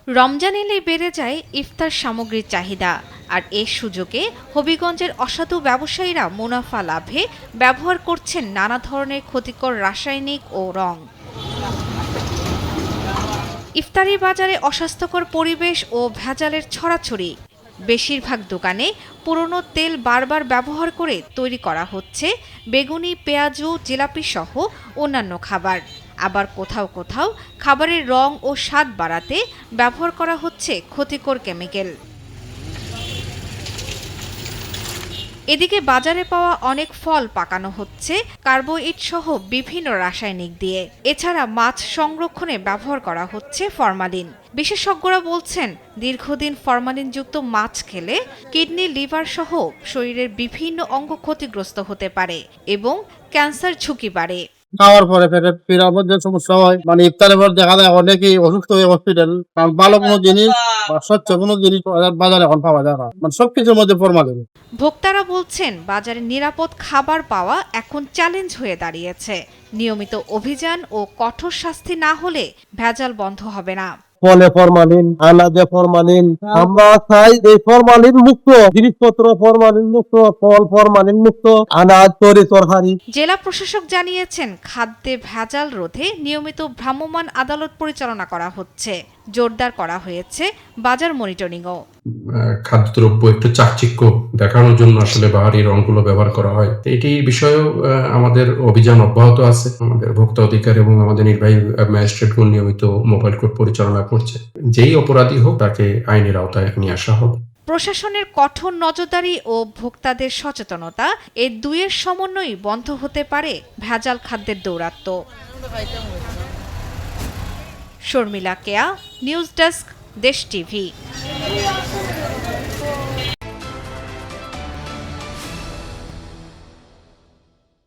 রমজান এলেই বেড়ে যায় ইফতার সামগ্রীর চাহিদা। আর এ সুযোগে হবিগঞ্জের অসাধু ব্যবসায়ীরা মুনাফা লাভে ব্যবহার করছেন নানা ধরনের ক্ষতিকর রাসায়নিক ও রং। ইফতারি বাজারে অস্বাস্থ্যকর পরিবেশ ও ভেজালের ছড়াছড়ি। বেশিরভাগ দোকানে পুরনো তেল বারবার ব্যবহার করে তৈরি করা হচ্ছে বেগুনি, পেঁয়াজু, জিলাপি সহ অন্যান্য খাবার। আবার কোথাও কোথাও খাবারের রং ও স্বাদ বাড়াতে ব্যবহার করা হচ্ছে ক্ষতিকর কেমিক্যাল। এদিকে বাজারে পাওয়া অনেক ফল পাকানো হচ্ছে কার্বোইড সহ বিভিন্ন রাসায়নিক দিয়ে। এছাড়া মাছ সংরক্ষণে ব্যবহার করা হচ্ছে ফরমালিন। বিশেষজ্ঞরা বলছেন, দীর্ঘদিন ফরমালিনযুক্ত মাছ খেলে কিডনি, লিভার সহ শরীরের বিভিন্ন অঙ্গ ক্ষতিগ্রস্ত হতে পারে এবং ক্যান্সার ঝুঁকি বাড়ে। খাওয়ার পরে পেটের পীড়ার মধ্যে সমস্যা হয়, ইফতারের পর দেখা যায় অনেকেই অসুস্থ হয়ে হসপিটাল। কারণ ভালো কোনো জিনিস বা স্বচ্ছ কোনো জিনিস বাজারে এখন পাওয়া যায় না, সবকিছুর মধ্যে ফরমালিন। ভোক্তারা বলছেন, বাজারে নিরাপদ খাবার পাওয়া এখন চ্যালেঞ্জ হয়ে দাঁড়িয়েছে। নিয়মিত অভিযান ও কঠোর শাস্তি না হলে ভেজাল বন্ধ হবে না। ফলে ফরমালিন, আনাজে ফরমালিন, আমরা চাই এই ফরমালিন মুক্ত জিনিসপত্র, ফরমালিন মুক্ত ফল, ফরমালিন মুক্ত আনাজ, তরকারি। জেলা প্রশাসক জানিয়েছেন, খাদ্যে ভেজাল রোধে নিয়মিত ভ্রাম্যমাণ আদালত পরিচালনা করা হচ্ছে। জোরদার করা হয়েছে বাজার মনিটরিংও। খাদ্যদ্রব্য একটু চাকচিক্য দেখানোর জন্য আসলে বাহারি রংগুলো ব্যবহার করা হয়। এটি বিষয়েও আমাদের অভিযান অব্যাহত আছে। আমাদের ভোক্তা অধিকার এবং আমাদের নির্বাহী ম্যাজিস্ট্রেটগুলো নিয়মিত মোবাইল কোর্ট পরিচালনা করছে। যেই অপরাধী হোক তাকে আইনের আওতায় নিয়ে আসা হবে। প্রশাসনের কঠোর নজরদারি ও ভোক্তাদের সচেতনতা, এই দুইয়ের সমন্বয়ই বন্ধ হতে পারে ভেজাল খাদ্যের দৌরাত্ম্য। শর্মিলা কেয়া, নিউজ ডেস্ক, দেশ টিভি।